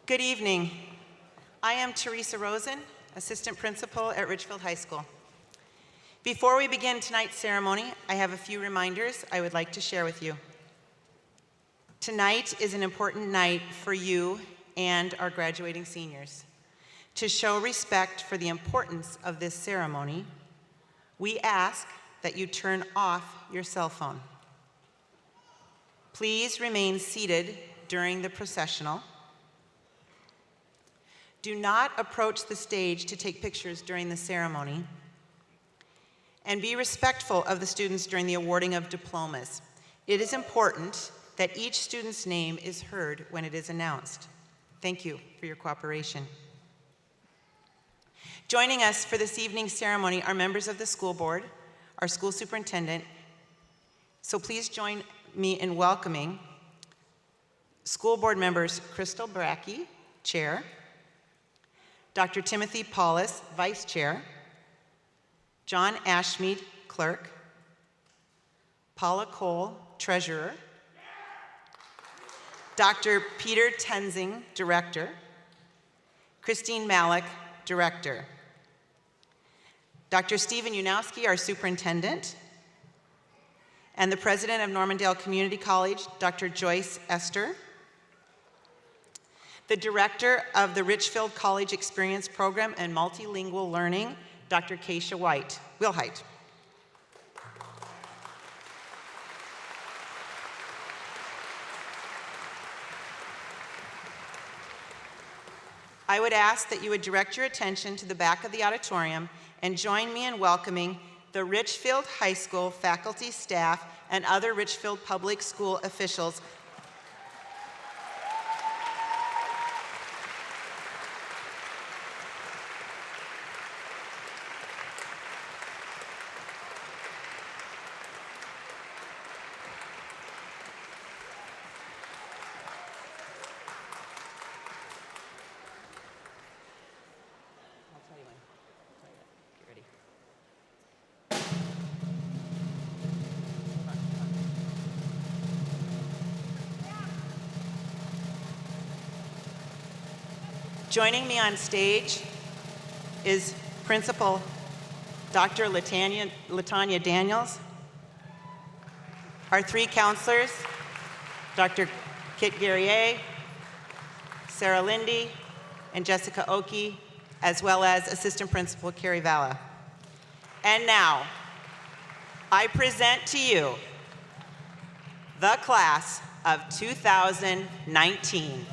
Good evening. I am Teresa Rosen, Assistant Principal at Richfield High School. Before we begin tonight's ceremony, I have a few reminders I would like to share with you. Tonight is an important night for you and our graduating seniors. To show respect for the importance of this ceremony, we ask that you turn off your cell phone. Please remain seated during the processional. Do not approach the stage to take pictures during the ceremony. And be respectful of the students during the awarding of diplomas. It is important that each student's name is heard when it is announced. Thank you for your cooperation. Joining us for this evening's ceremony are members of the school board, our school superintendent. So please join me in welcoming school board members Crystal Brackey, Chair, Dr. Timothy Paulus, Vice Chair, John Ashmead, Clerk, Paula Cole, Treasurer, Dr. Peter Tenzing, Director, Christine Malik, Director, Dr. Stephen Unowski, our Superintendent, and the President of Normandale Community College, Dr. Joyce Esther, the Director of the Richfield College Experience Program and Multilingual Learning, Dr. Keisha Wilhite. I would ask that you would direct your attention to the back of the auditorium and join me in welcoming the Richfield High School faculty, staff, and other Richfield Public School officials. Joining me on stage is Principal Dr. Latanya Daniels, our three counselors, Dr. Kit Guerrier, Sarah Lindy, and Jessica Oki, as well as Assistant Principal Carrie Valla. And now, I present to you the class of 2019.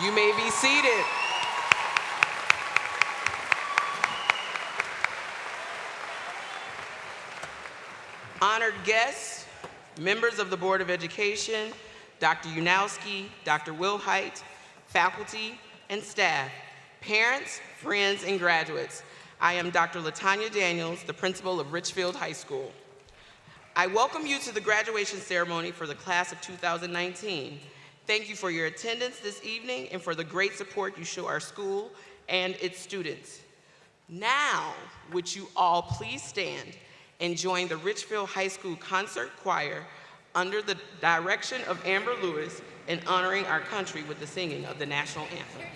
You may be seated. Honored guests, members of the Board of Education, Dr. Unowski, Dr. Wilhite, faculty and staff, parents, friends, and graduates. I am Dr. LaTanya Daniels, the principal of Richfield High School. I welcome you to the graduation ceremony for the class of 2019. Thank you for your attendance this evening and for the great support you show our school and its students. Now, would you all please stand and join the Richfield High School Concert Choir under the direction of Amber Lewis in honoring our country with the singing of the national anthem.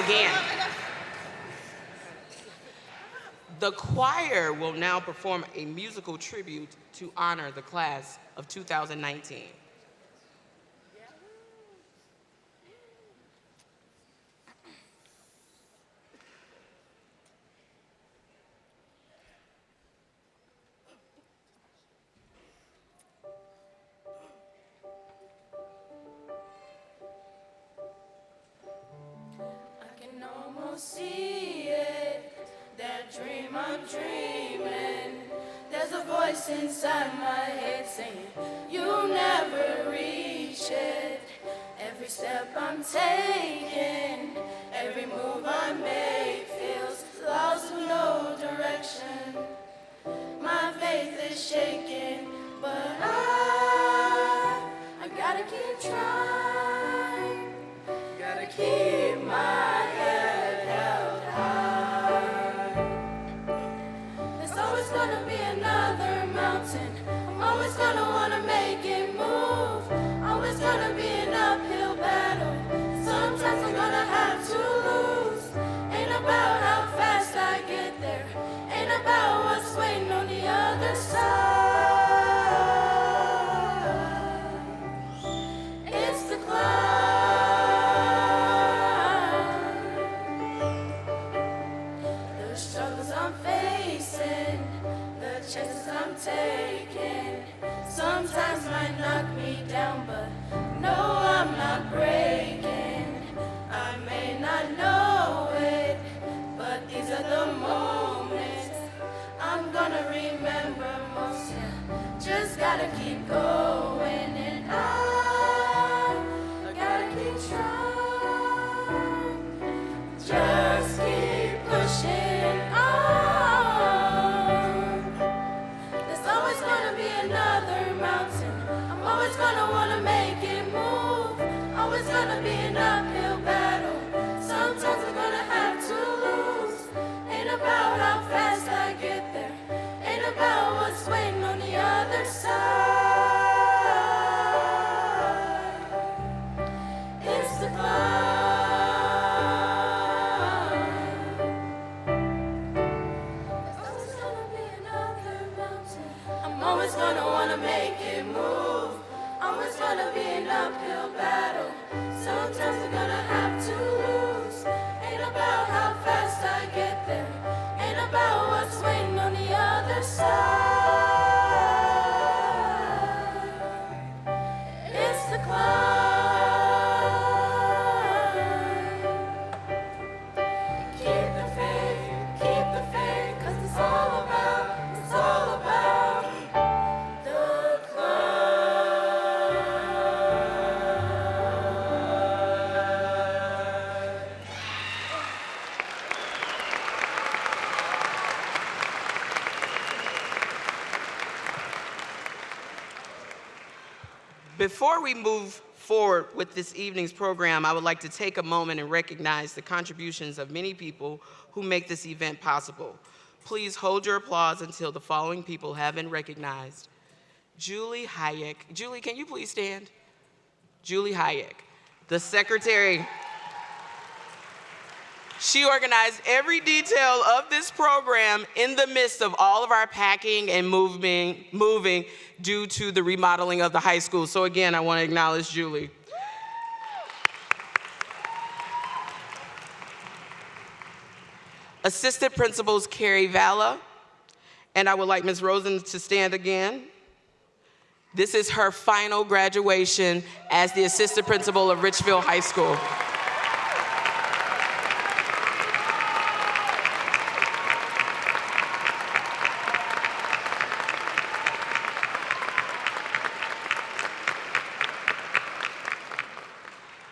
Again. The choir will now perform a musical tribute to honor the class of 2019. See it, that dream I'm dreaming. There's a voice inside my head saying, you'll never reach it. Every step I'm taking, every move I make feels lost with no direction. My faith is shaking, but I gotta keep trying, gotta keep my sometimes might knock me down, but no, I'm not breaking. I may not know it, but these are the moments I'm gonna remember most. Yeah, just gotta keep going, and I gotta keep trying. Just keep pushing on. There's always gonna be another mountain. I'm always gonna wanna make it move. Always gonna be an uphill battle. Sometimes I'm gonna have to lose. Ain't about how fast I get there. Ain't about what's waiting on the other side. It's the climb. There's always gonna be another mountain. I'm always gonna wanna make it move. Always gonna be an uphill battle. Sometimes I'm gonna have to Before we move forward with this evening's program, I would like to take a moment and recognize the contributions of many people who make this event possible. Please hold your applause until the following people have been recognized. Julie Hayek. Julie, can you please stand? Julie Hayek, the secretary. She organized every detail of this program in the midst of all of our packing and moving due to the remodeling of the high school. So again, I want to acknowledge Julie. Assistant Principals Carrie Valla, and I would like Ms. Rosen to stand again. This is her final graduation as the Assistant Principal of Richfield High School.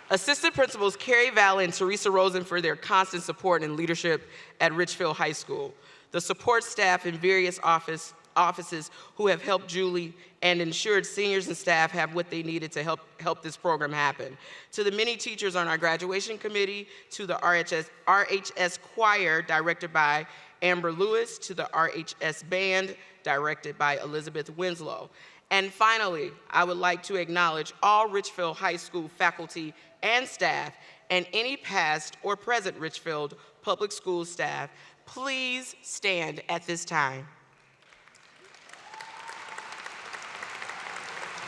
Assistant Principals Carrie Valla and Teresa Rosen for their constant support and leadership at Richfield High School. The support staff in various offices who have helped Julie and ensured seniors and staff have what they needed to help this program happen. To the many teachers on our graduation committee, to the RHS choir directed by Amber Lewis, to the RHS band directed by Elizabeth Winslow. And finally, I would like to acknowledge all Richfield High School faculty and staff and any past or present Richfield Public Schools staff. Please stand at this time.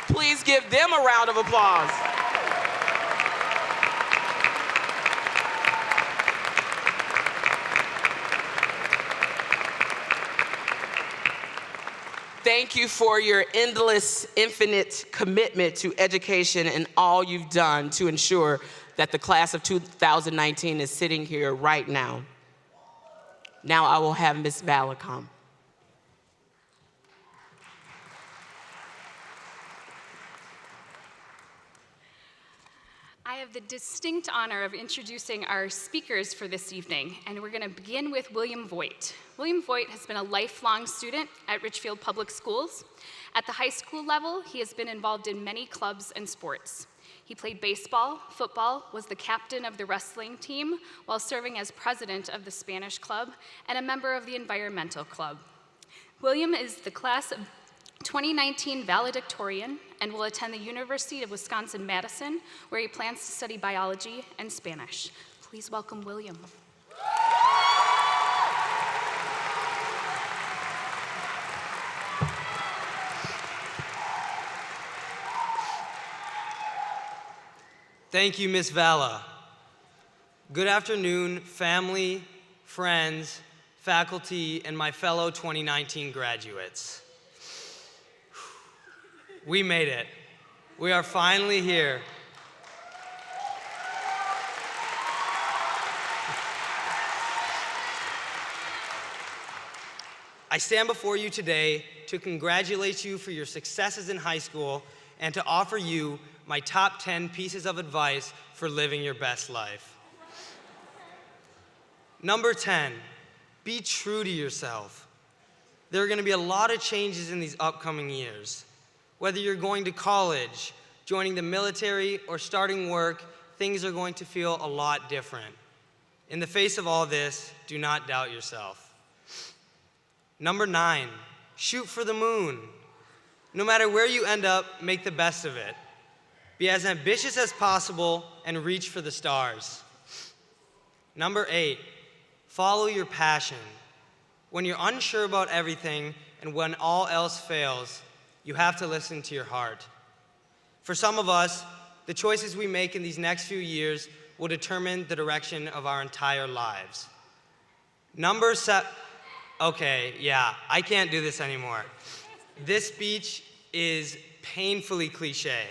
Please give them a round of applause. Thank you for your endless, infinite commitment to education and all you've done to ensure that the class of 2019 is sitting here right now. Now I will have Ms. Valla come. I have the distinct honor of introducing our speakers for this evening, and we're going to begin with William Voigt. William Voigt has been a lifelong student at Richfield Public Schools. At the high school level, he has been involved in many clubs and sports. He played baseball, football, was the captain of the wrestling team while serving as president of the Spanish club and a member of the environmental club. William is the class of 2019 Valedictorian and will attend the University of Wisconsin-Madison, where he plans to study biology and Spanish. Please welcome William. Thank you, Ms. Valla. Good afternoon, family, friends, faculty, and my fellow 2019 graduates. We made it. We are finally here. I stand before you today to congratulate you for your successes in high school and to offer you my top 10 pieces of advice for living your best life. Number 10, be true to yourself. There are going to be a lot of changes in these upcoming years. Whether you're going to college, joining the military, or starting work, things are going to feel a lot different. In the face of all this, do not doubt yourself. Number 9, shoot for the moon. No matter where you end up, make the best of it. Be as ambitious as possible and reach for the stars. Number 8, follow your passion. When you're unsure about everything and when all else fails, you have to listen to your heart. For some of us, the choices we make in these next few years will determine the direction of our entire lives. Number 7, okay, yeah, I can't do this anymore. This speech is painfully cliche.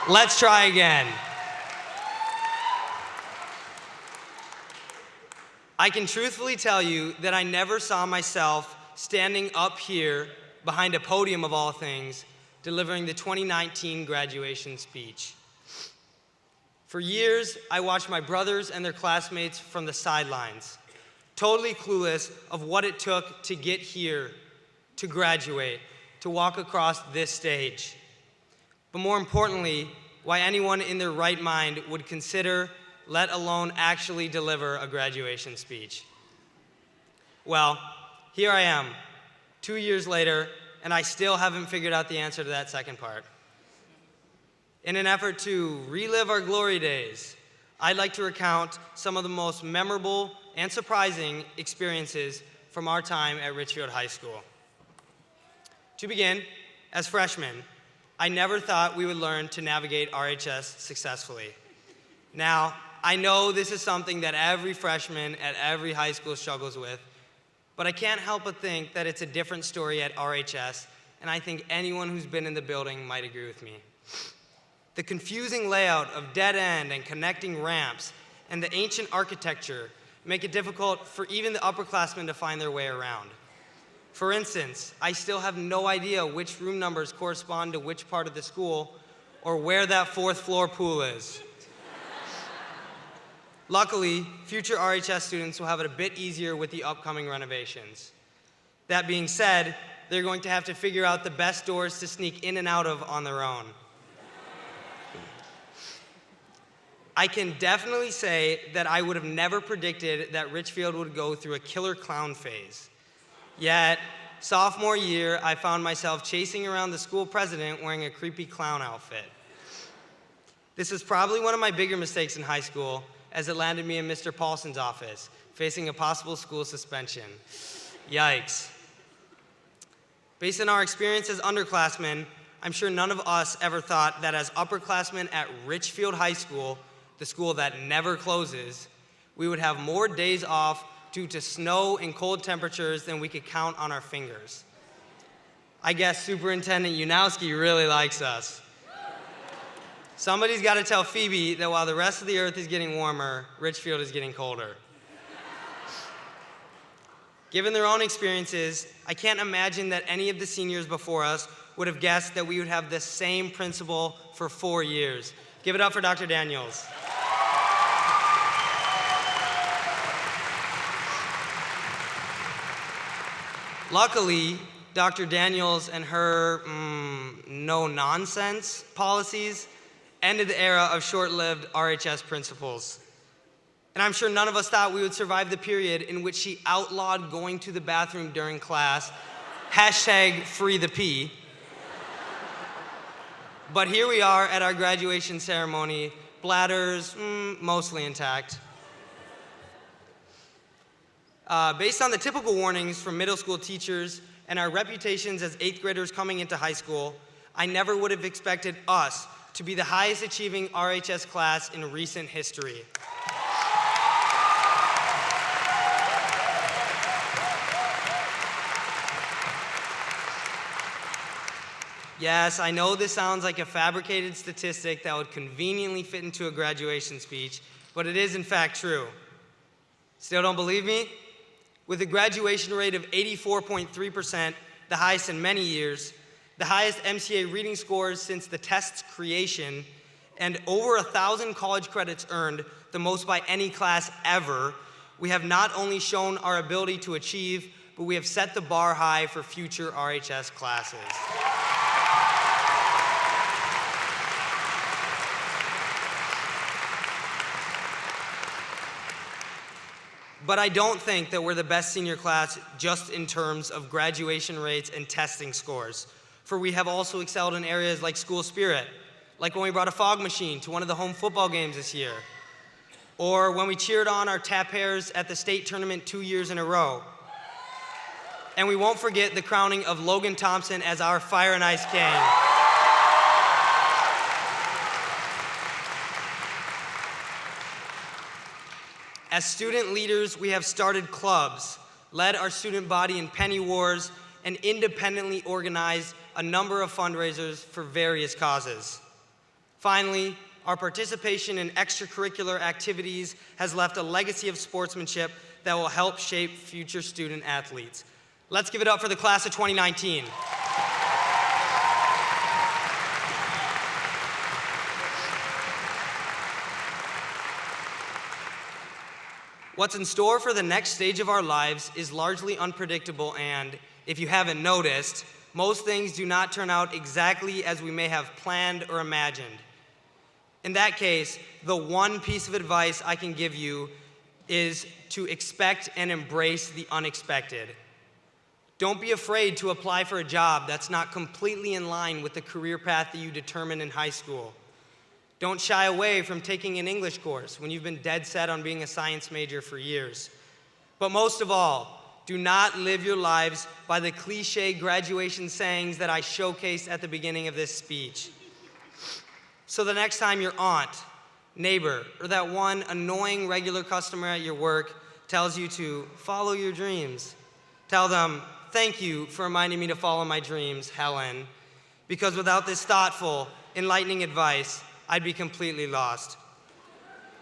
Let's try again. I can truthfully tell you that I never saw myself standing up here behind a podium of all things, delivering the 2019 graduation speech. For years, I watched my brothers and their classmates from the sidelines, totally clueless of what it took to get here, to graduate, to walk across this stage. But more importantly, why anyone in their right mind would consider, let alone actually deliver, a graduation speech. Well, here I am, 2 years later, and I still haven't figured out the answer to that second part. In an effort to relive our glory days, I'd like to recount some of the most memorable and surprising experiences from our time at Richfield High School. To begin, as freshmen, I never thought we would learn to navigate RHS successfully. Now, I know this is something that every freshman at every high school struggles with, but I can't help but think that it's a different story at RHS, and I think anyone who's been in the building might agree with me. The confusing layout of dead-end and connecting ramps and the ancient architecture make it difficult for even the upperclassmen to find their way around. For instance, I still have no idea which room numbers correspond to which part of the school or where that fourth floor pool is. Luckily, future RHS students will have it a bit easier with the upcoming renovations. That being said, they're going to have to figure out the best doors to sneak in and out of on their own. I can definitely say that I would have never predicted that Richfield would go through a killer clown phase. Yet, sophomore year, I found myself chasing around the school president wearing a creepy clown outfit. This is probably one of my bigger mistakes in high school, as it landed me in Mr. Paulson's office, facing a possible school suspension. Yikes. Based on our experience as underclassmen, I'm sure none of us ever thought that as upperclassmen at Richfield High School, the school that never closes, we would have more days off due to snow and cold temperatures than we could count on our fingers. I guess Superintendent Unowski really likes us. Somebody's got to tell Phoebe that while the rest of the earth is getting warmer, Richfield is getting colder. Given their own experiences, I can't imagine that any of the seniors before us would have guessed that we would have the same principal for 4 years. Give it up for Dr. Daniels. Luckily, Dr. Daniels and her no-nonsense policies ended the era of short-lived RHS principals. And I'm sure none of us thought we would survive the period in which she outlawed going to the bathroom during class, #FreeTheP. But here we are at our graduation ceremony, bladders mostly intact. Based on the typical warnings from middle school teachers and our reputations as 8th graders coming into high school, I never would have expected us to be the highest achieving RHS class in recent history. Yes, I know this sounds like a fabricated statistic that would conveniently fit into a graduation speech, but it is in fact true. Still don't believe me? With a graduation rate of 84.3%, the highest in many years, the highest MCA reading scores since the test's creation, and over 1,000 college credits earned, the most by any class ever, we have not only shown our ability to achieve, but we have set the bar high for future RHS classes. But I don't think that we're the best senior class just in terms of graduation rates and testing scores, for we have also excelled in areas like school spirit, like when we brought a fog machine to one of the home football games this year, or when we cheered on our tap hairs at the state tournament 2 years in a row. And we won't forget the crowning of Logan Thompson as our Fire and Ice King. As student leaders, we have started clubs, led our student body in penny wars, and independently organized a number of fundraisers for various causes. Finally, our participation in extracurricular activities has left a legacy of sportsmanship that will help shape future student athletes. Let's give it up for the class of 2019. What's in store for the next stage of our lives is largely unpredictable and, if you haven't noticed, most things do not turn out exactly as we may have planned or imagined. In that case, the one piece of advice I can give you is to expect and embrace the unexpected. Don't be afraid to apply for a job that's not completely in line with the career path that you determined in high school. Don't shy away from taking an English course when you've been dead set on being a science major for years. But most of all, do not live your lives by the cliche graduation sayings that I showcased at the beginning of this speech. So the next time your aunt, neighbor, or that one annoying regular customer at your work tells you to follow your dreams, tell them, "Thank you for reminding me to follow my dreams, Helen," because without this thoughtful, enlightening advice, I'd be completely lost.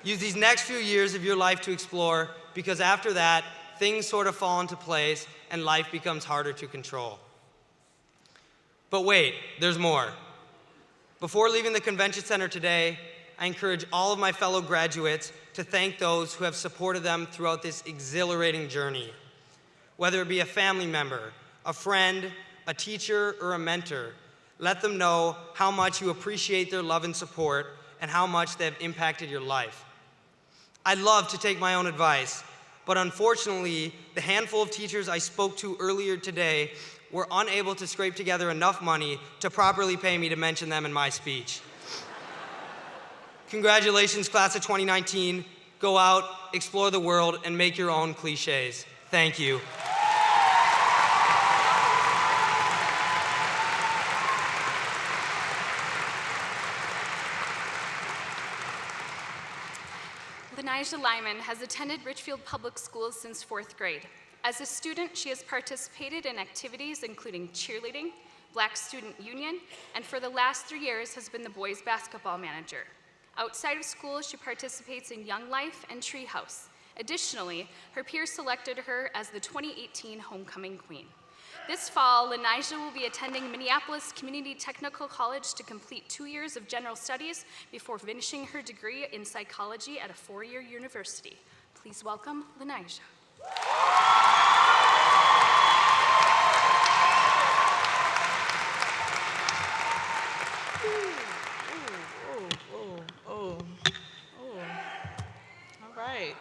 Use these next few years of your life to explore, because after that, things sort of fall into place and life becomes harder to control. But wait, there's more. Before leaving the convention center today, I encourage all of my fellow graduates to thank those who have supported them throughout this exhilarating journey. Whether it be a family member, a friend, a teacher, or a mentor, let them know how much you appreciate their love and support and how much they have impacted your life. I'd love to take my own advice, but unfortunately, the handful of teachers I spoke to earlier today were unable to scrape together enough money to properly pay me to mention them in my speech. Congratulations, class of 2019. Go out, explore the world, and make your own cliches. Thank you. Lenijah Lyman has attended Richfield Public Schools since 4th grade. As a student, she has participated in activities including cheerleading, Black Student Union, and for the last 3 years has been the boys' basketball manager. Outside of school, she participates in Young Life and Treehouse. Additionally, her peers selected her as the 2018 Homecoming Queen. This fall, Lenijah will be attending Minneapolis Community Technical College to complete 2 years of general studies before finishing her degree in psychology at a 4-year university. Please welcome Lenijah. All right.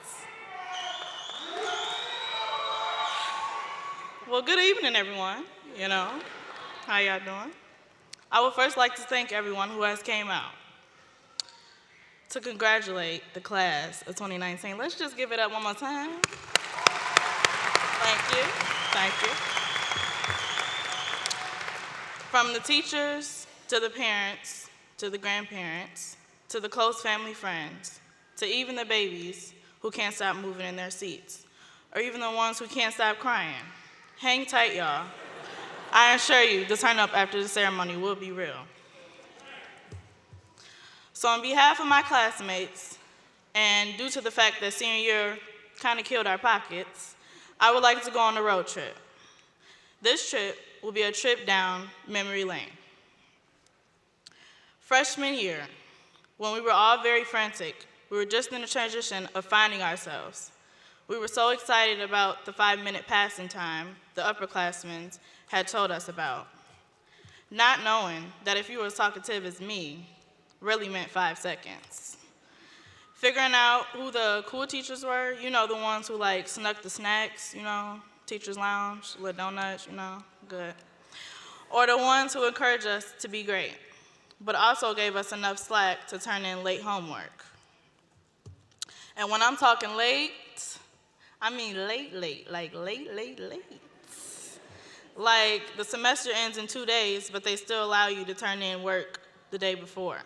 Well, good evening, everyone. How y'all doing? I would first like to thank everyone who has came out to congratulate the class of 2019. Let's just give it up one more time. Thank you. Thank you. From the teachers, to the parents, to the grandparents, to the close family friends, to even the babies who can't stop moving in their seats, or even the ones who can't stop crying. Hang tight, y'all. I assure you, the turn up after the ceremony will be real. So on behalf of my classmates, and due to the fact that senior year kind of killed our pockets, I would like to go on a road trip. This trip will be a trip down memory lane. Freshman year, when we were all very frantic, we were just in the transition of finding ourselves. We were so excited about the 5-minute passing time the upperclassmen had told us about, not knowing that if you were as talkative as me, really meant 5 seconds. Figuring out who the cool teachers were, the ones who snuck the snacks, teacher's lounge, little donuts, good. Or the ones who encouraged us to be great, but also gave us enough slack to turn in late homework. And when I'm talking late, I mean late, like late. Like the semester ends in 2 days, but they still allow you to turn in work the day before.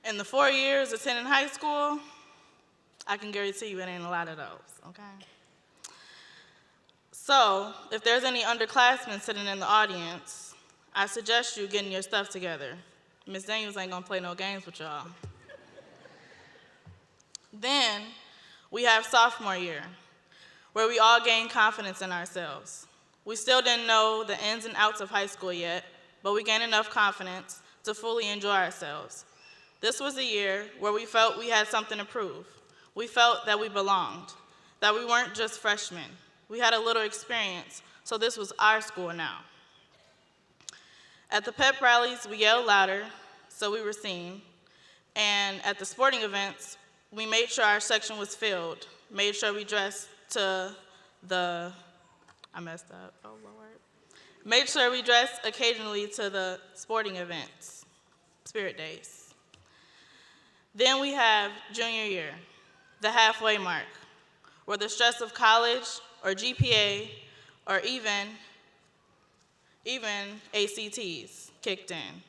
In the 4 years attending high school, I can guarantee you it ain't a lot of those, okay? So, if there's any underclassmen sitting in the audience, I suggest you getting your stuff together. Ms. Daniels ain't gonna play no games with y'all. Then, we have sophomore year, where we all gain confidence in ourselves. We still didn't know the ins and outs of high school yet, but we gained enough confidence to fully enjoy ourselves. This was a year where we felt we had something to prove. We felt that we belonged, that we weren't just freshmen. We had a little experience, so this was our school now. At the pep rallies, we yelled louder, so we were seen. And at the sporting events, we made sure our section was filled, made sure we dressed to the, I messed up, oh Lord. Made sure we dressed occasionally to the sporting events, spirit days. Then we have junior year, the halfway mark, where the stress of college or GPA or even ACTs kicked in.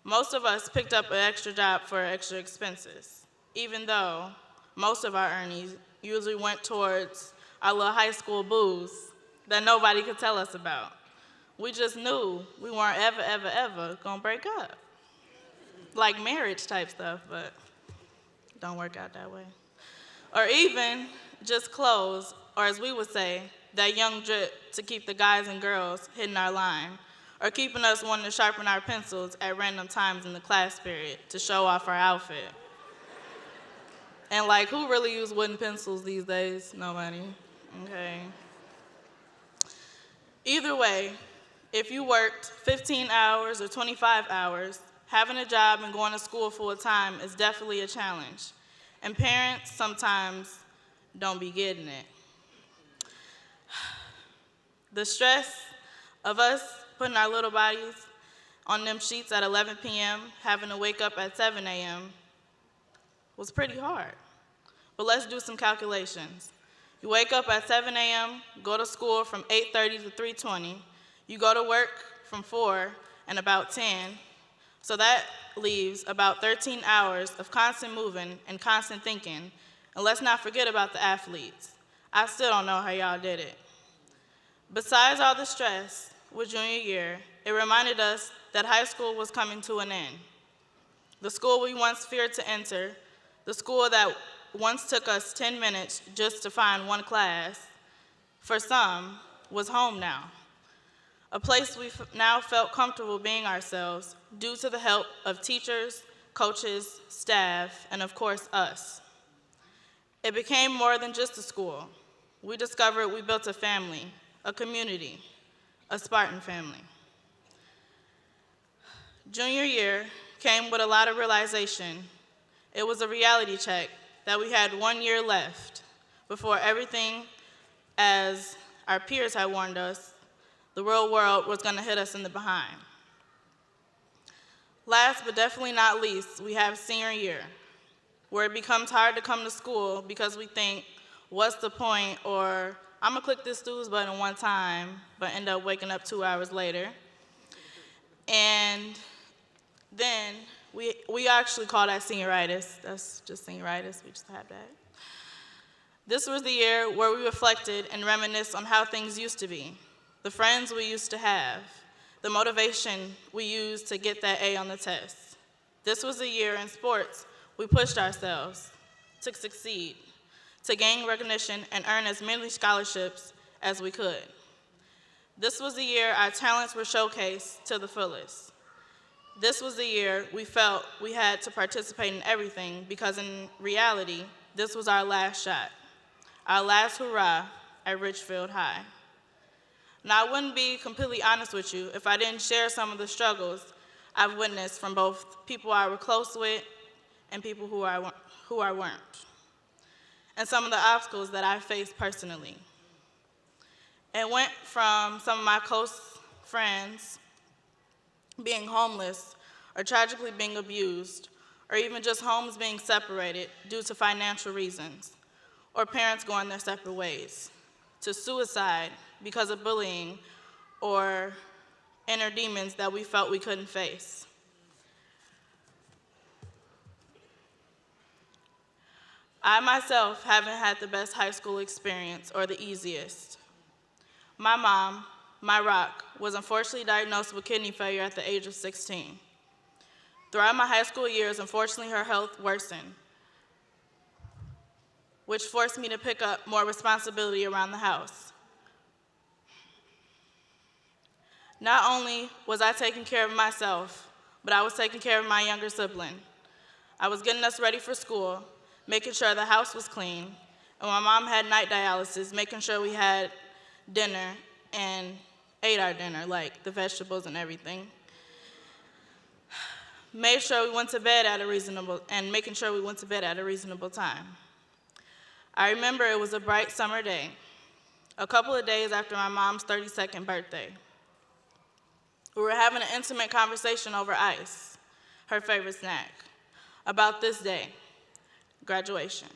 Most of us picked up an extra job for extra expenses, even though most of our earnings usually went towards our little high school booze that nobody could tell us about. We just knew we weren't ever gonna break up. Like marriage type stuff, but don't work out that way. Or even just clothes, or as we would say, that young drip to keep the guys and girls hitting our line, or keeping us wanting to sharpen our pencils at random times in the class period to show off our outfit. And like, who really uses wooden pencils these days? Nobody, okay. Either way, if you worked 15 hours or 25 hours, having a job and going to school full time is definitely a challenge. And parents sometimes don't be getting it. The stress of us putting our little bodies on them sheets at 11 p.m., having to wake up at 7 a.m. was pretty hard. But let's do some calculations. You wake up at 7 a.m., go to school from 8:30 to 3:20. You go to work from 4 and about 10. So that leaves about 13 hours of constant moving and constant thinking. And let's not forget about the athletes. I still don't know how y'all did it. Besides all the stress with junior year, it reminded us that high school was coming to an end. The school we once feared to enter, the school that once took us 10 minutes just to find one class, for some, was home now. A place we now felt comfortable being ourselves due to the help of teachers, coaches, staff, and of course, us. It became more than just a school. We discovered we built a family, a community, a Spartan family. Junior year came with a lot of realization. It was a reality check that we had 1 year left before everything, as our peers had warned us, the real world was gonna hit us in the behind. Last but definitely not least, we have senior year, where it becomes hard to come to school because we think, what's the point? Or I'm gonna click this snooze button one time, but end up waking up 2 hours later. And then we actually call that senioritis. That's just senioritis, we just have that. This was the year where we reflected and reminisced on how things used to be, the friends we used to have, the motivation we used to get that A on the test. This was a year in sports we pushed ourselves to succeed, to gain recognition and earn as many scholarships as we could. This was the year our talents were showcased to the fullest. This was the year we felt we had to participate in everything because in reality, this was our last shot, our last hurrah at Richfield High. Now, I wouldn't be completely honest with you if I didn't share some of the struggles I've witnessed from both people I were close with and people who I weren't, and some of the obstacles that I faced personally. It went from some of my close friends being homeless or tragically being abused, or even just homes being separated due to financial reasons, or parents going their separate ways, to suicide because of bullying or inner demons that we felt we couldn't face. I myself haven't had the best high school experience or the easiest. My mom, my rock, was unfortunately diagnosed with kidney failure at the age of 16. Throughout my high school years, unfortunately, her health worsened, which forced me to pick up more responsibility around the house. Not only was I taking care of myself, but I was taking care of my younger sibling. I was getting us ready for school, making sure the house was clean, and my mom had night dialysis, making sure we had dinner and ate our dinner, like the vegetables and everything. Made sure we went to bed at a reasonable time. I remember it was a bright summer day, a couple of days after my mom's 32nd birthday. We were having an intimate conversation over ice, her favorite snack, about this day, graduation.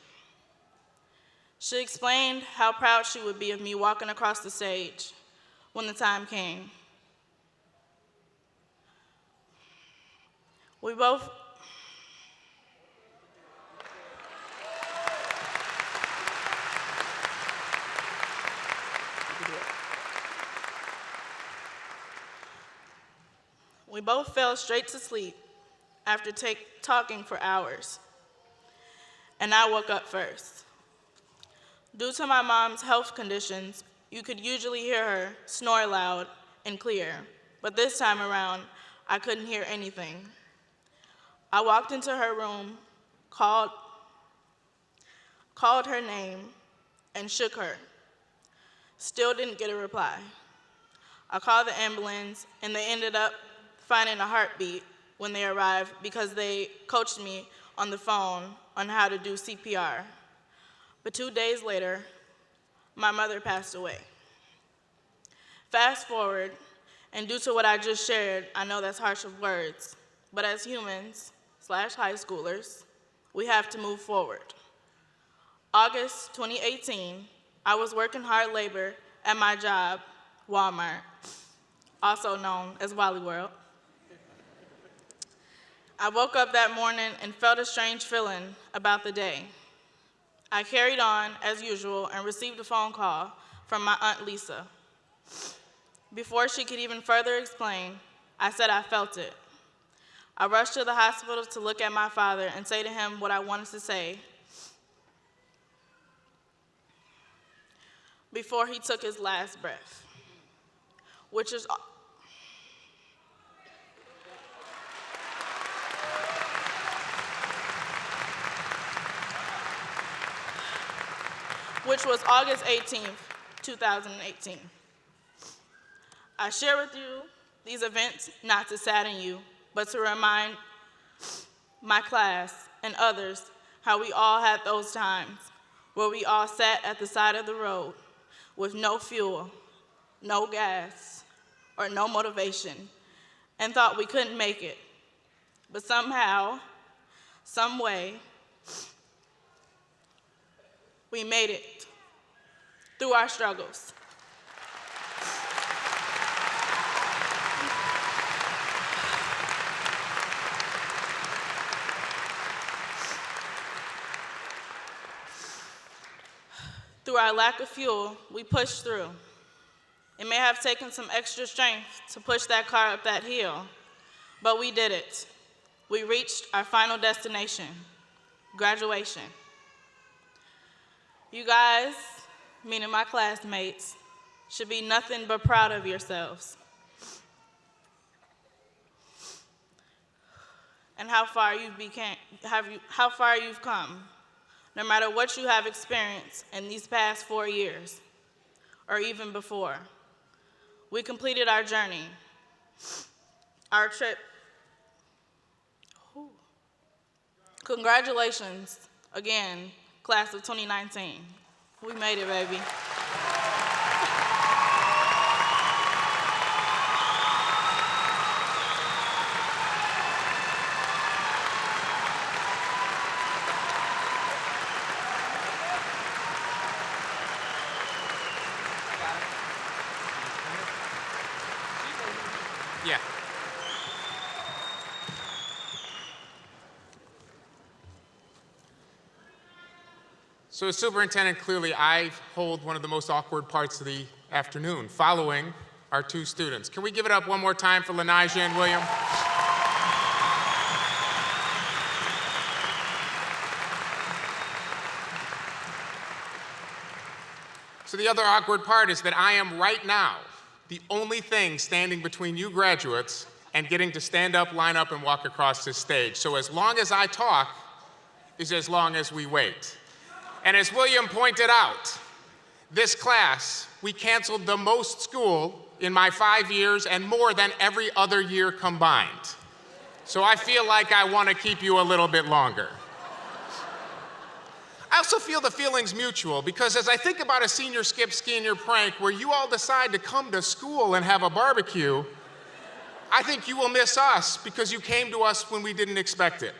She explained how proud she would be of me walking across the stage when the time came. We both fell straight to sleep after talking for hours, and I woke up first. Due to my mom's health conditions, you could usually hear her snore loud and clear, but this time around, I couldn't hear anything. I walked into her room, called her name, and shook her. Still didn't get a reply. I called the ambulance, and they ended up finding a heartbeat when they arrived because they coached me on the phone on how to do CPR. But 2 days later, my mother passed away. Fast forward, and due to what I just shared, I know that's harsh of words, but as humans/high schoolers, we have to move forward. August 2018, I was working hard labor at my job, Walmart, also known as Wally World. I woke up that morning and felt a strange feeling about the day. I carried on as usual and received a phone call from my Aunt Lisa. Before she could even further explain, I said I felt it. I rushed to the hospital to look at my father and say to him what I wanted to say before he took his last breath, which was August 18th, 2018. I share with you these events not to sadden you, but to remind my class and others how we all had those times where we all sat at the side of the road with no fuel, no gas, or no motivation, and thought we couldn't make it. But somehow, some way, we made it through our struggles. Through our lack of fuel, we pushed through. It may have taken some extra strength to push that car up that hill, but we did it. We reached our final destination, graduation. You guys, meaning my classmates, should be nothing but proud of yourselves and how far you've come, no matter what you have experienced in these past 4 years or even before. We completed our journey, our trip. Congratulations again, class of 2019. We made it, baby. Yeah. So as superintendent, clearly I hold one of the most awkward parts of the afternoon, following our two students. Can we give it up one more time for Lanijah and William? So the other awkward part is that I am right now the only thing standing between you graduates and getting to stand up, line up, and walk across this stage. So as long as I talk is as long as we wait. And as William pointed out, this class we canceled the most school in my 5 years and more than every other year combined. So I feel like I want to keep you a little bit longer. I also feel the feeling's mutual because as I think about a senior skip senior prank where you all decide to come to school and have a barbecue, I think you will miss us because you came to us when we didn't expect it.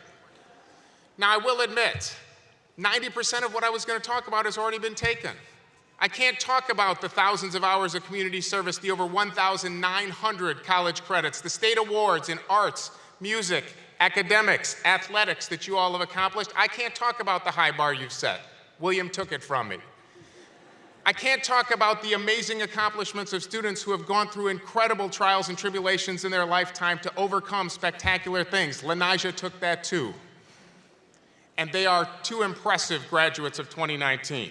Now, I will admit, 90% of what I was going to talk about has already been taken. I can't talk about the thousands of hours of community service, the over 1,900 college credits, the state awards in arts, music, academics, athletics that you all have accomplished. I can't talk about the high bar you've set. William took it from me. I can't talk about the amazing accomplishments of students who have gone through incredible trials and tribulations in their lifetime to overcome spectacular things. Lanija took that too. And they are two impressive graduates of 2019.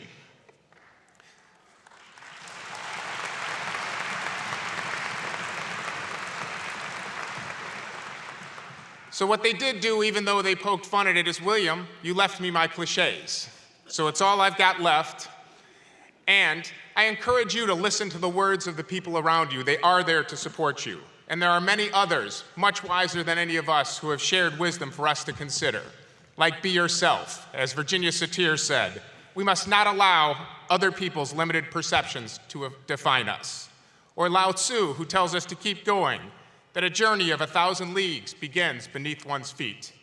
So what they did do, even though they poked fun at it, is, William, you left me my cliches. So it's all I've got left. And I encourage you to listen to the words of the people around you. They are there to support you. And there are many others, much wiser than any of us, who have shared wisdom for us to consider. Like be yourself. As Virginia Satir said, we must not allow other people's limited perceptions to define us. Or Lao Tzu, who tells us to keep going, that a journey of 1,000 leagues begins beneath one's feet.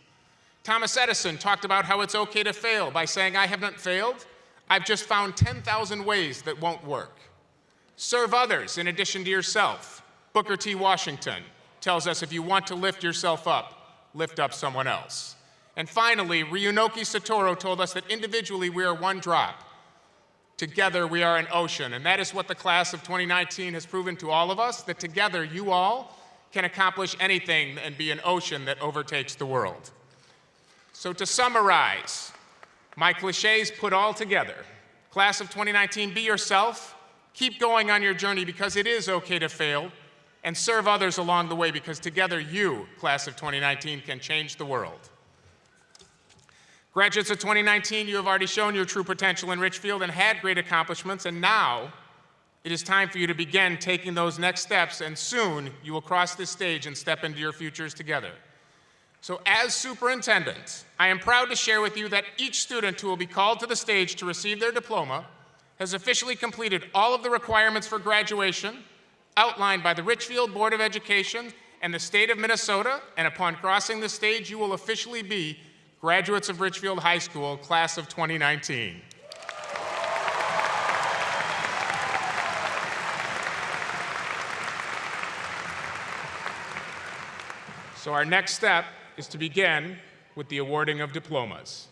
Thomas Edison talked about how it's okay to fail by saying, I haven't failed, I've just found 10,000 ways that won't work. Serve others in addition to yourself. Booker T. Washington tells us if you want to lift yourself up, lift up someone else. And finally, Ryunoki Satoru told us that individually we are one drop. Together we are an ocean. And that is what the class of 2019 has proven to all of us, that together you all can accomplish anything and be an ocean that overtakes the world. So to summarize, my cliches put all together. Class of 2019, be yourself, keep going on your journey because it is okay to fail, and serve others along the way because together you, class of 2019, can change the world. Graduates of 2019, you have already shown your true potential in Richfield and had great accomplishments, and now it is time for you to begin taking those next steps, and soon you will cross this stage and step into your futures together. So as superintendent, I am proud to share with you that each student who will be called to the stage to receive their diploma has officially completed all of the requirements for graduation outlined by the Richfield Board of Education and the state of Minnesota, and upon crossing the stage, you will officially be graduates of Richfield High School, class of 2019. So our next step is to begin with the awarding of diplomas.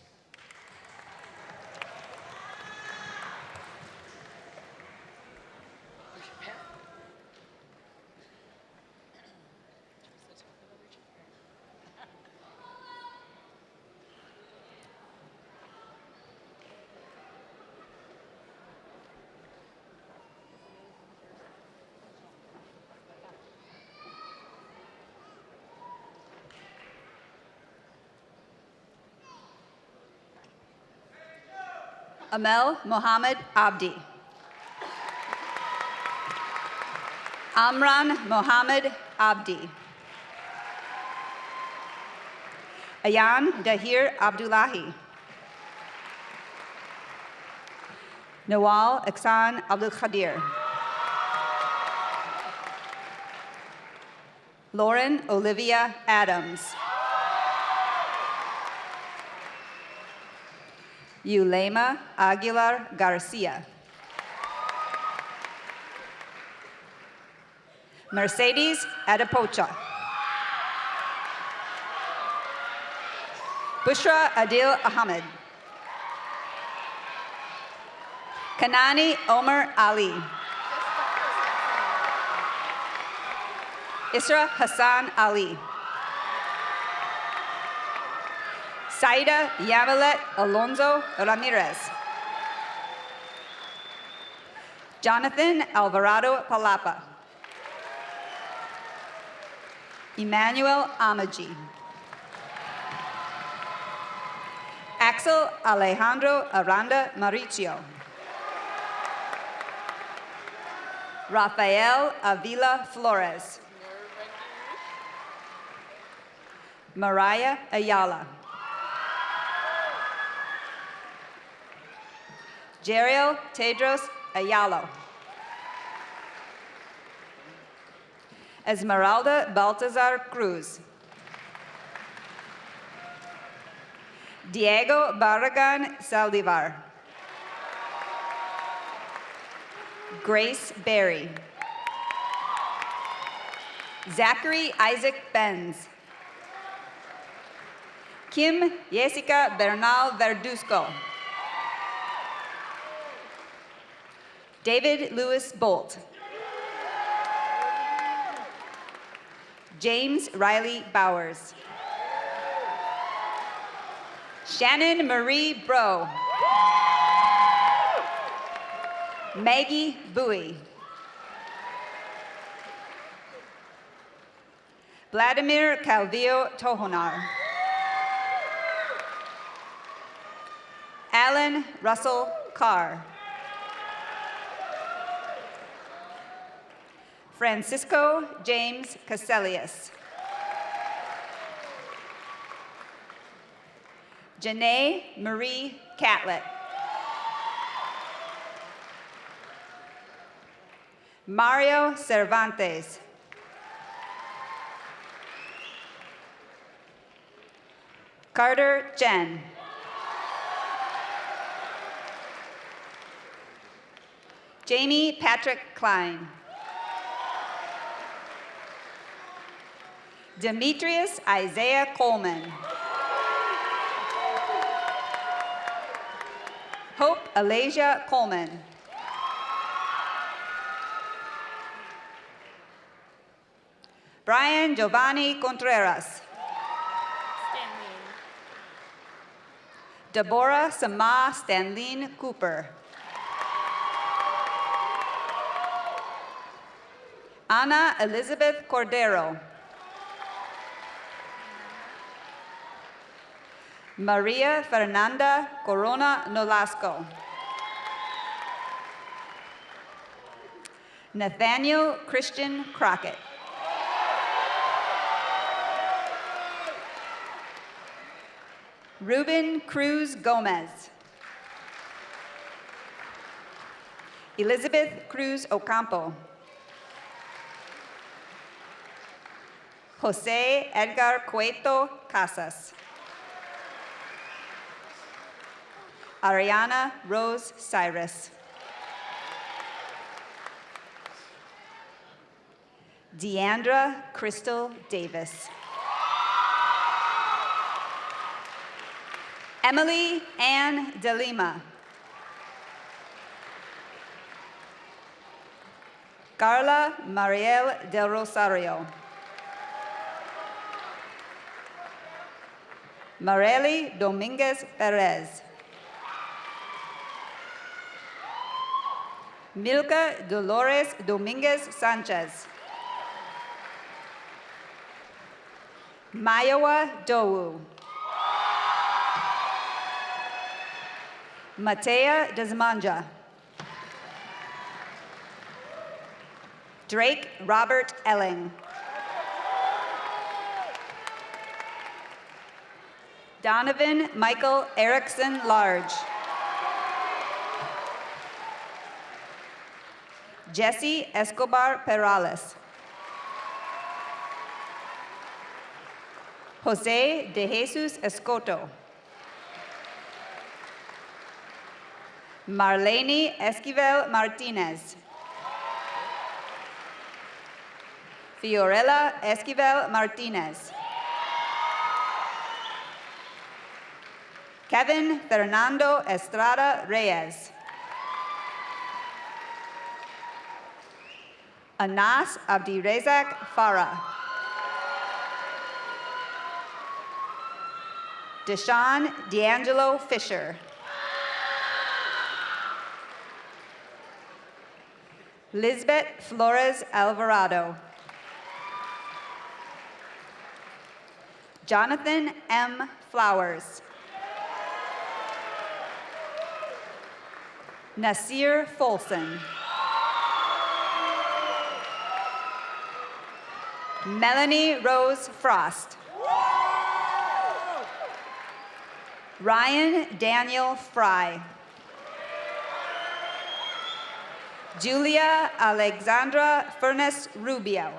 Amel Mohammed Abdi. Amran Mohammed Abdi. Ayan Dahir Abdullahi. Nawal Iksan Abdul Khadir. Lauren Olivia Adams. Yulema Aguilar Garcia. Mercedes Adepocha. Bushra Adil Ahmed. Kanani Omar Ali. Isra Hassan Ali. Saida Yamilet Alonso Ramirez. Jonathan Alvarado Palapa. Emmanuel Amaji. Axel Alejandro Aranda Mauricio. Rafael Avila Flores. Mariah Ayala. Jeriel Tedros Ayalo. Esmeralda Baltazar Cruz. Diego Barragan Saldivar. Grace Berry. Zachary Isaac Benz. Kim Jessica Bernal Verduzco. David Lewis Bolt. James Riley Bowers. Shannon Marie Bro. Maggie Bowie. Vladimir Calvillo Tohonar. Alan Russell Carr. Francisco James Caselius. Janae Marie Catlett. Mario Cervantes. Carter Chen. Jamie Patrick Klein. Demetrius Isaiah Coleman. Hope Alasia Coleman. Brian Giovanni Contreras. Deborah Sama Stanlene Cooper. Ana Elizabeth Cordero. Maria Fernanda Corona Nolasco. Nathaniel Christian Crockett. Ruben Cruz Gomez. Elizabeth Cruz Ocampo. Jose Edgar Cueto Casas. Ariana Rose Cyrus. Deandra Crystal Davis. Emily Ann De Lima. Carla Mariel Del Rosario. Marely Dominguez Perez. Milka Dolores Dominguez Sanchez. Mayowa Dowu. Matea Desmanja. Drake Robert Elling. Donovan Michael Erickson Large. Jesse Escobar Perales. Jose de Jesus Escoto. Marlene Esquivel Martinez. Fiorella Esquivel Martinez. Kevin Fernando Estrada Reyes. Anas Abdirezak Farah. Deshaun D'Angelo Fisher. Lisbeth Flores Alvarado. Jonathan M. Flowers. Nasir Folson. Melanie Rose Frost. Ryan Daniel Fry. Julia Alexandra Furness Rubio.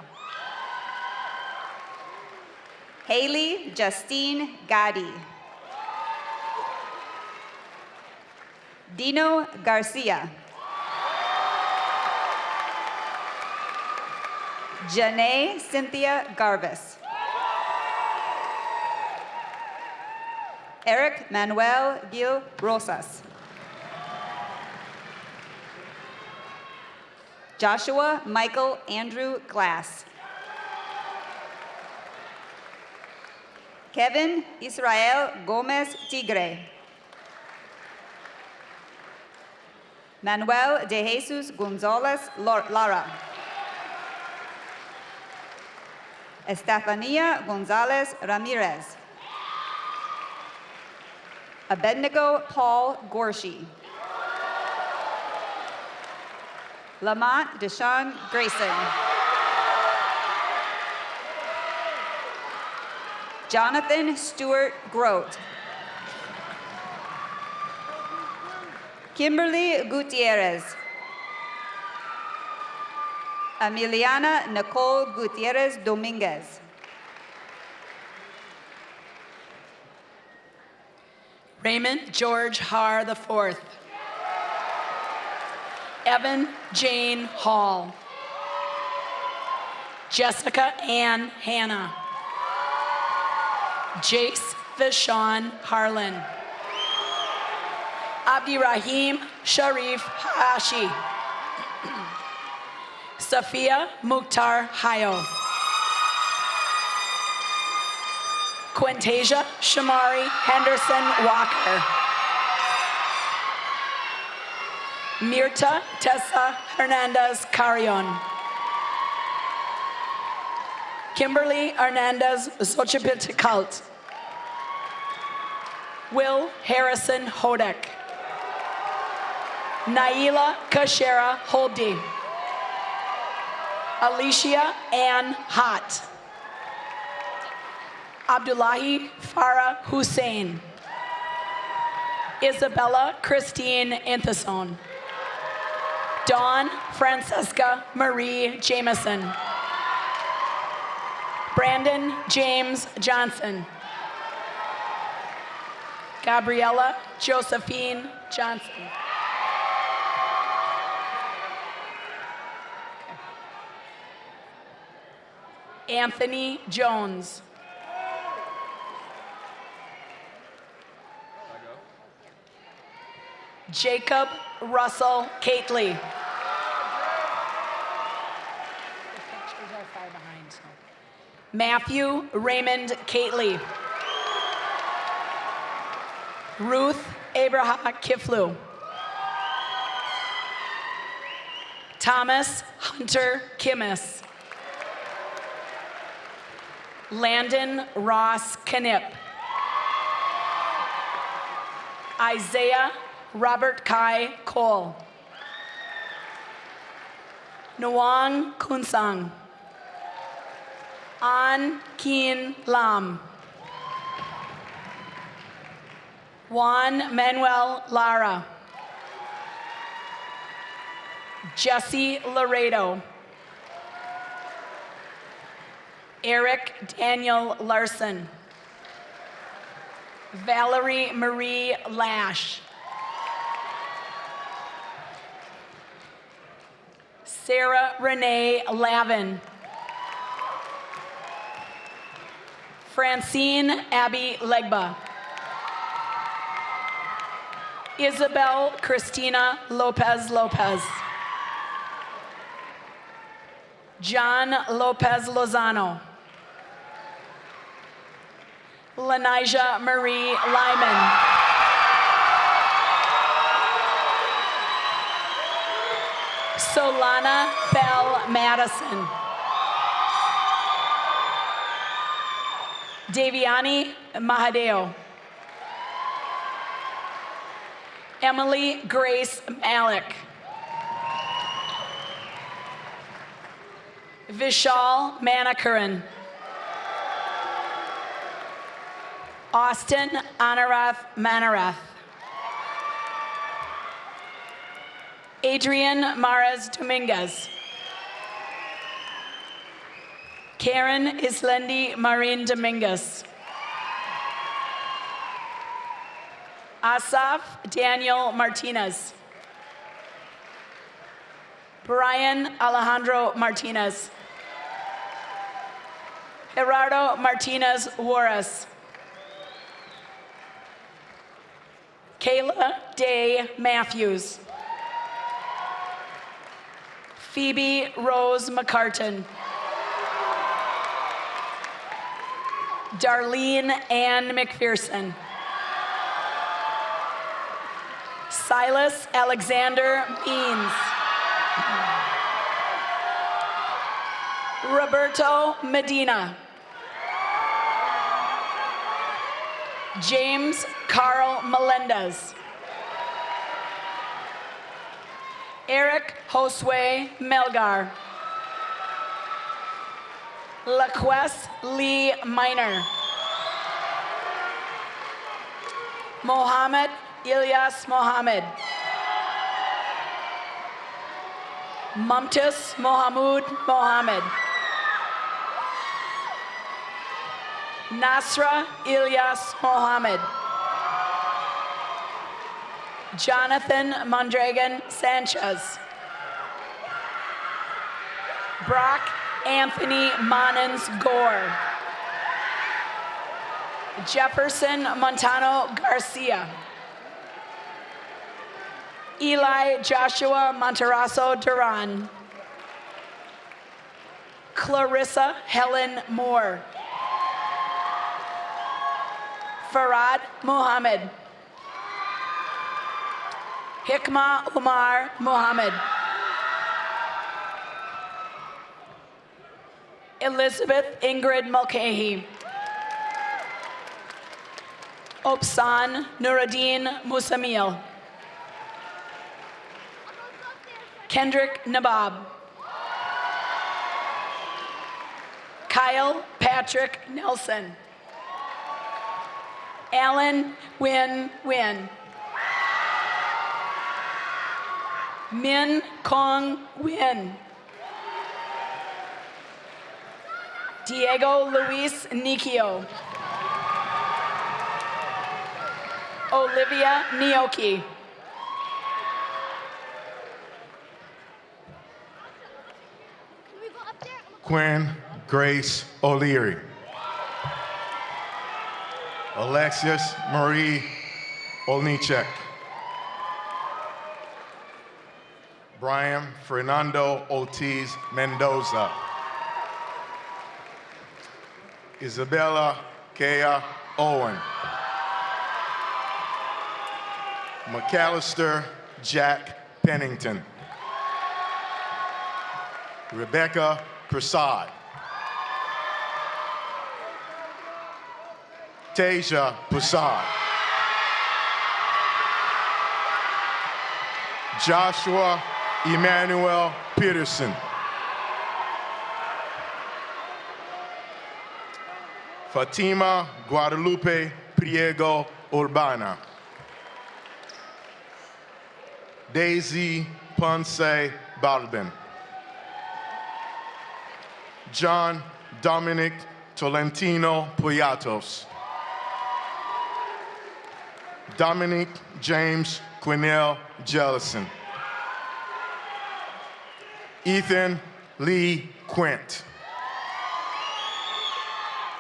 Haley Justine Gadi. Dino Garcia. Janae Cynthia Garvis. Eric Manuel Gil Rosas. Joshua Michael Andrew Glass. Kevin Israel Gomez Tigre. Manuel de Jesus Gonzalez Lara. Estefania Gonzalez Ramirez. Abednego Paul Gorshi. Lamont Deshaun Grayson. Jonathan Stewart Grote. Kimberly Gutierrez. Emiliana Nicole Gutierrez Dominguez. Raymond George Har IV. Evan Jane Hall. Jessica Ann Hanna. Jace Vishon Harlan. Abdirahim Sharif Hashi. Safia Mukhtar Hayo. Quintasia Shamari Henderson Walker. Mirta Tessa Hernandez Carrion. Kimberly Hernandez Xochipilticult. Will Harrison Hodek. Naila Kashera Holdi. Alicia Ann Hott. Abdullahi Farah Hussein. Isabella Christine Inthason. Dawn Francesca Marie Jameson. Brandon James Johnson. Gabriella Josephine Johnson. Anthony Jones. Jacob Russell Cately. Matthew Raymond Cately. Ruth Abraham Kiflu. Thomas Hunter Kimmis. Landon Ross Knipp. Isaiah Robert Kai Cole. Nwang Kunsang. An Keen Lam. Juan Manuel Lara. Jesse Laredo. Eric Daniel Larson. Valerie Marie Lash. Sarah Renee Lavin. Francine Abby Legba. Isabel Christina Lopez Lopez. John Lopez Lozano. Lanija Marie Lyman. Solana Bell Madison. Daviani Mahadeo. Emily Grace Malik. Vishal Manakaran. Austin Anarath Manarath. Adrian Maras Dominguez. Karen Islendi Marin Dominguez. Asaf Daniel Martinez. Brian Alejandro Martinez. Gerardo Martinez Juarez. Kayla Day Matthews. Phoebe Rose McCartan. Darlene Ann McPherson. Silas Alexander Means. Roberto Medina. James Carl Melendez. Eric Josue Melgar. LaQuest Lee Miner. Mohammed Ilyas Mohammed. Mumtas Mohamud Mohammed. Nasra Ilyas Mohammed. Jonathan Mondragon Sanchez. Brock Anthony Monans Gore. Jefferson Montano Garcia. Eli Joshua Montarasso Duran. Clarissa Helen Moore. Farad Muhammad. Hikma Umar Muhammad. Elizabeth Ingrid Mulcahy. Opsan Nuruddin Musamil. Kendrick Nabab. Kyle Patrick Nelson. Alan Win Win. Min Kong Win. Diego Luis Nikio. Olivia Nioki. Quinn Grace O'Leary. Alexis Marie Olnichek. Brian Fernando Ortiz Mendoza. Isabella Kea Owen. McAllister Jack Pennington. Rebecca Prasad. Tasia Prasad. Joshua Emmanuel Peterson. Fatima Guadalupe Priego Urbana. Daisy Ponce Balbin. John Dominic Tolentino Puyatos. Dominic James Quinnell Jellison. Ethan Lee Quint.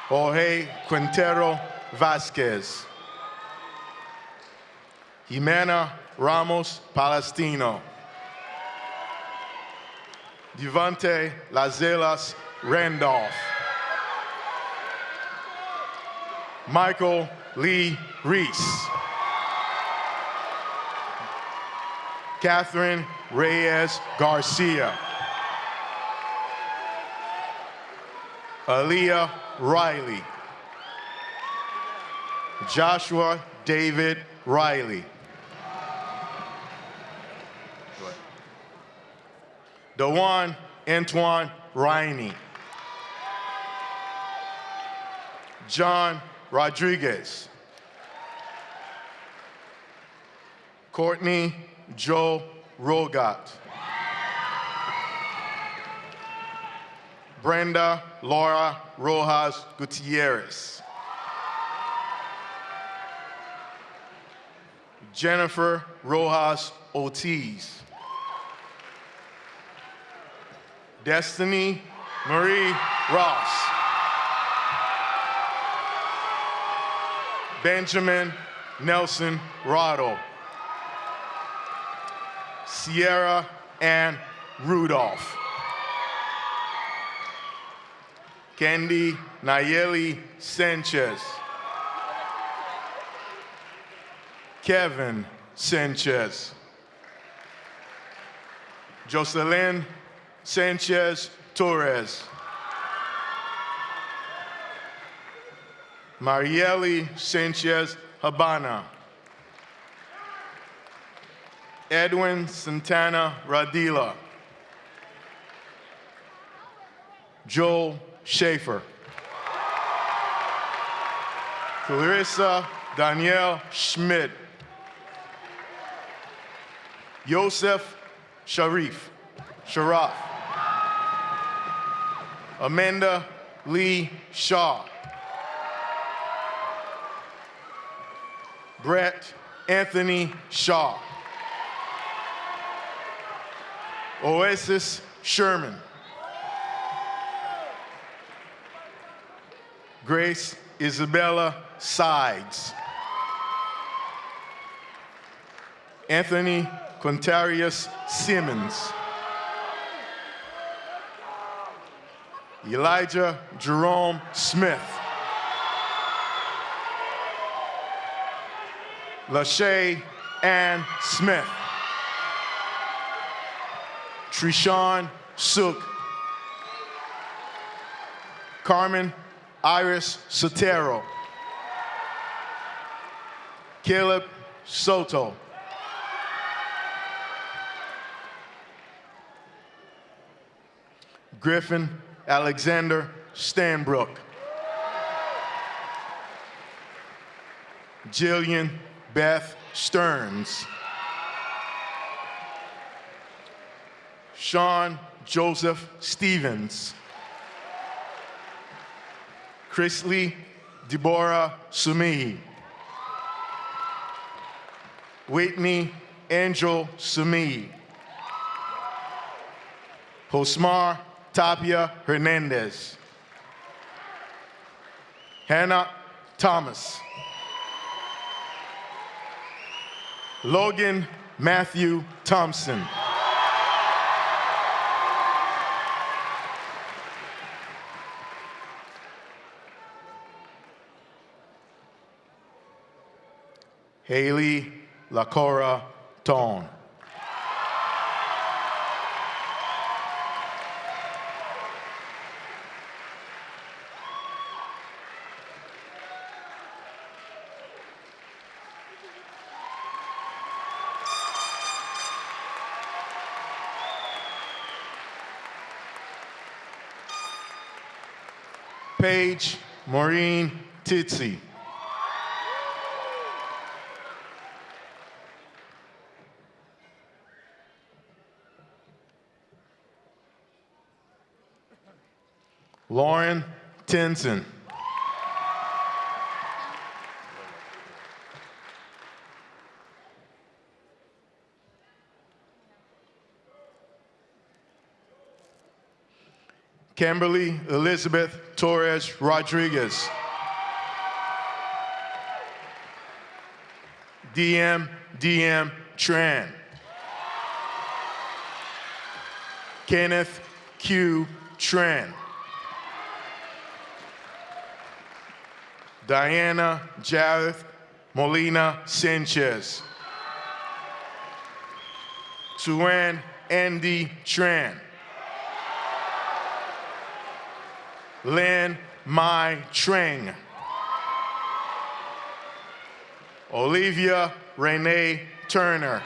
Jorge Quintero Vasquez. Jimena Ramos Palestino. Devante Lazelas Randolph. Michael Lee Reese. Catherine Reyes Garcia. Aaliyah Riley. Joshua David Riley. Dewan Antoine Riney. John Rodriguez. Courtney Joe Rogat. Brenda Laura Rojas Gutierrez. Jennifer Rojas Ortiz. Destiny Marie Ross. Benjamin Nelson Rado. Sierra Ann Rudolph. Candy Nayeli Sanchez. Kevin Sanchez. Jocelyn Sanchez Torres. Marieli Sanchez Habana. Edwin Santana Radila. Joel Schaefer. Clarissa Danielle Schmidt. Yosef Sharaf. Amanda Lee Shaw. Brett Anthony Shaw. Oasis Sherman. Grace Isabella Sides. Anthony Quintarius Simmons. Elijah Jerome Smith. Lachey Ann Smith. Trishawn Sook. Carmen Iris Sotero. Caleb Soto. Griffin Alexander Stanbrook. Jillian Beth Stearns. Sean Joseph Stevens. Chrisley Deborah Sumihi. Whitney Angel Sumihi. Josmar Tapia Hernandez. Hannah Thomas. Logan Matthew Thompson. Haley Lacora Tone. Paige Maureen Titsy. Lauren Tinson. Kimberly Elizabeth Torres Rodriguez. DM Tran. Kenneth Q. Tran. Diana Jareth Molina Sanchez. Suan Andy Tran. Lynn Mai Trang. Olivia Renee Turner.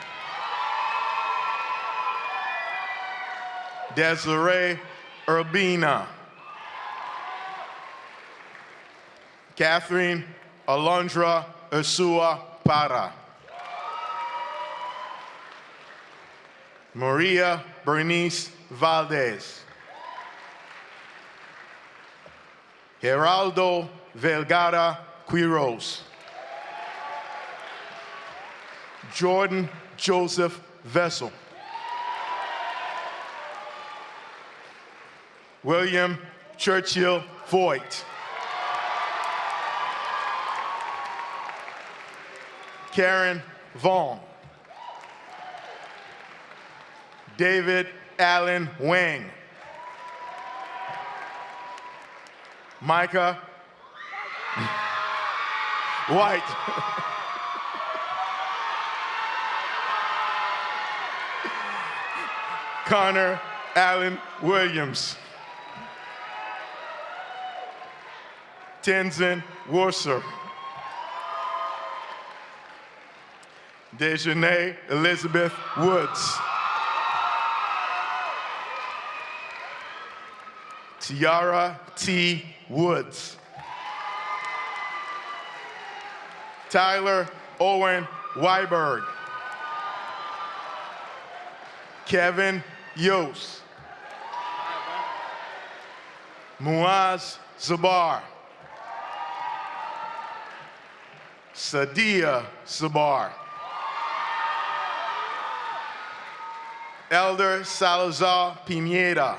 Desiree Urbina. Catherine Alondra Ursua Para. Maria Bernice Valdez. Geraldo Vergara Quiros. Jordan Joseph Vessel. William Churchill Voigt. Karen Vaughn. David Allen Wang. Micah White. Connor Allen Williams. Tenzin Worser. Dejanay Elizabeth Woods. Tiara T. Woods. Tyler Owen Weiberg. Kevin Yost. Muaz Zabar. Sadia Zabar. Elder Salazar Pineda.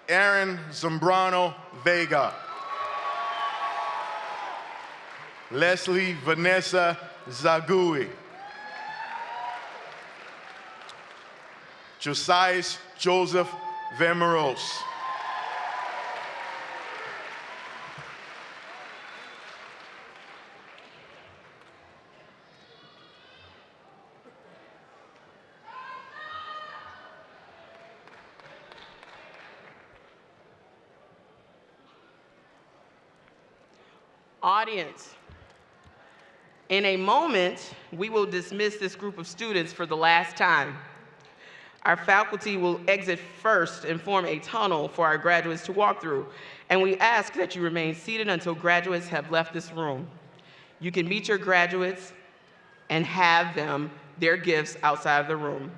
Aaron Zambrano Vega. Leslie Vanessa Zagui. Josias Joseph Vemeros. Audience, in a moment, we will dismiss this group of students for the last time. Our faculty will exit first and form a tunnel for our graduates to walk through, and we ask that you remain seated until graduates have left this room. You can meet your graduates and have them their gifts outside of the room.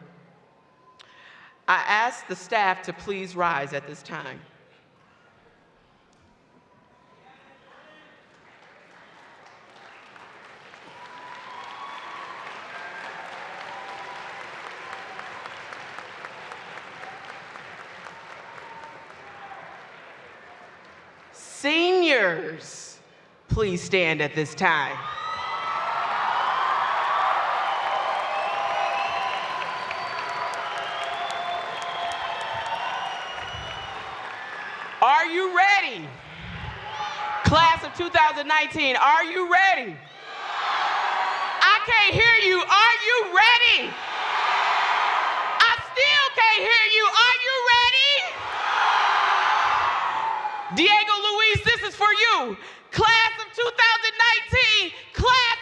I ask the staff to please rise at this time. Seniors, please stand at this time. Are you ready? Class of 2019, are you ready? I can't hear you. Are you ready? I still can't hear you. Are you ready? Diego Luis, this is for you. Class of 2019, class